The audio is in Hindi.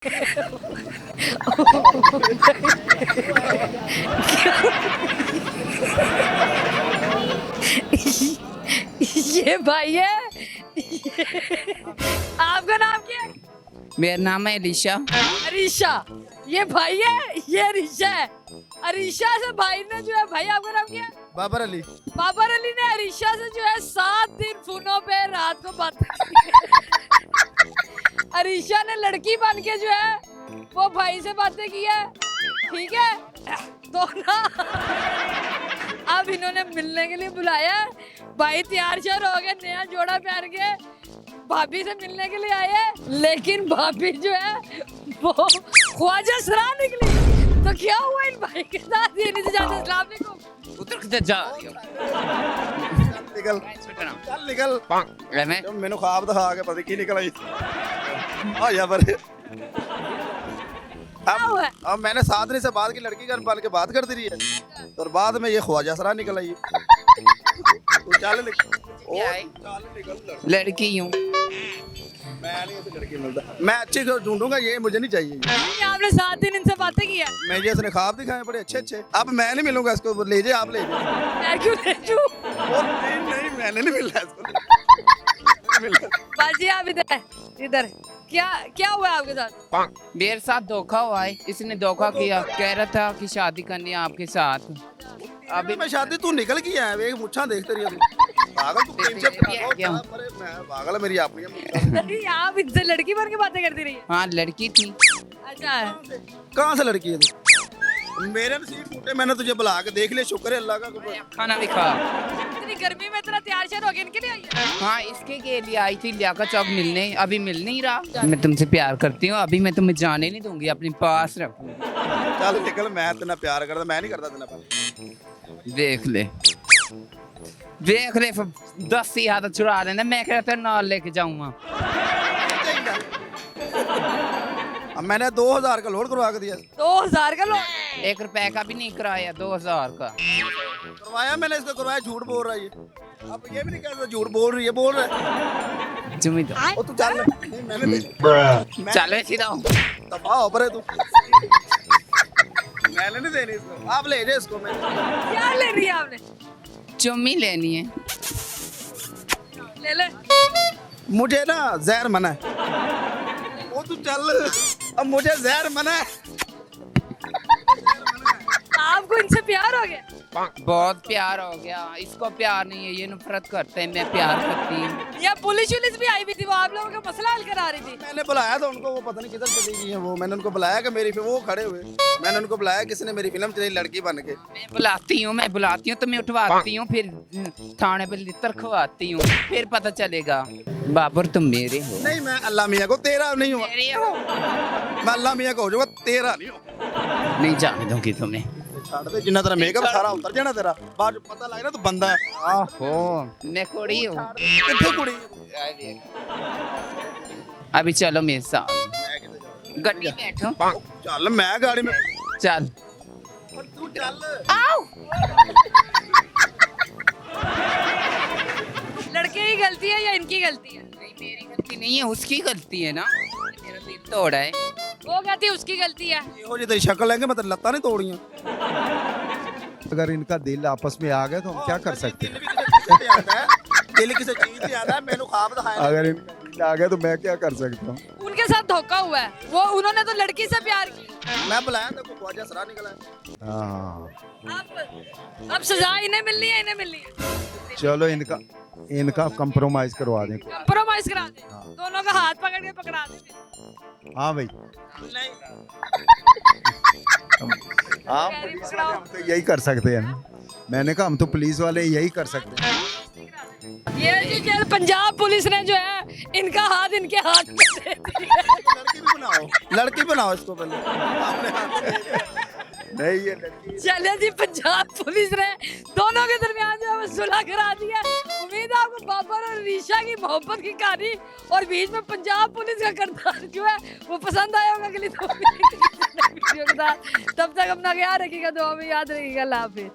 ये भाई है। आपका नाम क्या है? मेरा नाम है अलीशा। अरीशा। ये भाई है, ये अरीशा है। अरीशा से भाई ने जो है, भाई आपका नाम क्या है? बाबर अली। बाबर अली ने अरीशा से जो है 7 दिन फोनों पे रात को बात की। अरीशा ने लड़की बन के जो है वो भाई से बातें की है, ठीक है। तो ना अब इन्होंने मिलने के लिए बुलाया। भाई तैयार श्यार हो गए, नया जोड़ा पहन के भाभी से मिलने के लिए आए, लेकिन भाभी जो है वो ख्वाजा सरा निकली। तो क्या हुआ इन भाई के साथ? ये नहीं जाते। अस्सलाम वालेकुम। उतर किधर जा रही हो? निकल चल निकल। मैं जब मैंने ख्वाब दिखा के पता की निकल आई। आ या पर क्या हुआ? अब मैंने 7 दिन से बाद की लड़की का बन के बात कर दी रही है, और बाद में ये ख्वाजा सरा निकल आई। तू चल निकल। क्या है? चल निकल। लड़की हूँ। मैं नहीं ऐसी लड़की मिलता। मैं अच्छी को ढूंढूंगा, ये मुझे नहीं चाहिए। ये आपने 7 दिन इनसे बातें की है। मैं ये इसने ख्वाब दिखाए बड़े अच्छे अच्छे। अब मैं नहीं मिलूंगा इसको, ले जाए आप ले जाए। मैं क्यों ले जाऊं? नहीं नहीं मैंने नहीं मिलना इसको। नहीं मिलना। बाजी आप इधर क्या क्या हुआ आपके साथ? मेरे साथ धोखा हुआ है। इसने धोखा किया, कह रहा था कि शादी करनी है आपके साथ। अभी मैं शादी तू निकल की है, एक मुच्छा देखते रही पागल। तू प्रेम से क्या? मैं पागल है मेरी अपनी। नहीं, आप इनसे लड़की बन के बातें करती रही है। हाँ लड़की थी। अच्छा, कहाँ से लड़की है तू? मेरे नसीब फूटे, मैंने तुझे बुला के देख लिया, शुक्र है अल्लाह का। खाना भी खा। इतनी गर्मी में इतना तैयार श्यार हो गए, इनके लिए आई है। हाँ इसके के लिए आई थी लियाकत चौक मिलने। अभी मिल नहीं रहा। मैं तुमसे प्यार करती हूँ, अभी मैं तुम्हें जाने नहीं दूंगी, अपने पास रखूंगी। चल निकल। मैं तेना प्यार करता, मैं नहीं करता तेना प्यार। देख ले 10 ही हाथ छुड़ा लेना। मैं कह रहा था नाल लेके जाऊंगा। अब मैंने 2000 का लोड करवा के दिया। 2000 का लोन? 1 रुपए का भी नहीं कराया, 2000 का करवाया मैंने, इसको करवाया। झूठ बोल रहा है ये। अब ये भी नहीं कहता झूठ बोल रही है, बोल रहा है। तुम्हें तो ओ तू चल। नहीं, मैंने नहीं। चलो सीधा दफा ऊपर है तू। मैंने नहीं देनी इसको, आप ले जाए इसको। मैं क्या ले रही है आपने? चुम्मी लेनी है। ले ले। मुझे ना जहर मना है। ओ तू चल। अब मुझे जहर मना है। आपको इनसे प्यार हो गया? बहुत प्यार हो गया। इसको प्यार नहीं है, ये नफरत करते हैं। मैं प्यार करती हूँ। या पुलिस भी आई हुई थी, वो आप लोगों का मसला हल करा रही थी। मैंने बुलाया था उनको, वो पता नहीं किधर चली गई है। वो मैंने उनको बुलाया कि मेरी वो खड़े हुए। मैंने उनको बुलाया, किसने मेरी फिल्म चलाई लड़की बन के। मैं बुलाती हूँ तुम्हें उठवाती हूँ, फिर थाने पे लितर खवाती हूँ, फिर पता चलेगा। बाबर तुम मेरे हो। नहीं मैं अल्लाह मियाँ को, तेरा नहीं हुआ। मेरे हो। मैं अल्लाह मियाँ को हो जाऊंगा, तेरा नहीं हो। नहीं जाने दूंगी तुम्हें। छाड़ दे, जिन्ना तेरा मेकअप सारा उतर जाना तेरा। बाद में पता लगे ना तू बंदा है। आहो मैं कुड़ी हूँ। कितने कुड़ी? अभी चलो मेरे साथ गड्डी बैठो। चल मैं गाड़ी में। चल तू चल। लड़के की गलती है या इनकी गलती है? मेरी गलती नहीं है, उसकी गलती है ना। मेरा दिल तोड़ा है। वो कहती है उसकी गलती है। हो जी तेरी शक्ल लेंगे, मतलब लत्ता नहीं तोड़ियां। अगर इनका दिल आपस में आ गया तो हम क्या कर सकते हैं? दिल किसी चीज से आता है। मैंने ख्वाब दिखाया। अगर इनका दिल आ गया तो मैं क्या कर सकता हूँ? उनके साथ धोखा हुआ है। वो उन्होंने तो लड़की से प्यार किया। मैं बुलाया था, ख्वाजा सरा निकला है। हाँ अब सजा इन्हें मिलनी है, इन्हें मिलनी है। चलो इनका कंप्रोमाइज करवा दें। कंप्रोमाइज करा दे। दोनों का हाथ पकड़ के पकड़ा दे। हाँ भाई, नहीं हाँ पुलिस वाले हम तो यही कर सकते हैं ना। मैंने कहा हम तो पुलिस वाले यही कर सकते हैं। ये जी जेल पंजाब पुलिस ने जो है इनका हाथ इनके हाथ में दे दिया। लड़की भी बनाओ, लड़की बनाओ इसको पहले अपने हाथ से। नहीं ये लड़की चले जी, पंजाब पुलिस ने दोनों के दरमियान जो है वो सुलह करा दिया। उम्मीद है आपको बाबर और रीशा की मोहब्बत की कहानी और बीच में पंजाब पुलिस का किरदार जो है वो पसंद आया होगा। अगली दो वीडियो के साथ, तब तक अपना ख्याल रखिएगा, दुआ में याद रखिएगा। अल्लाह हाफिज़।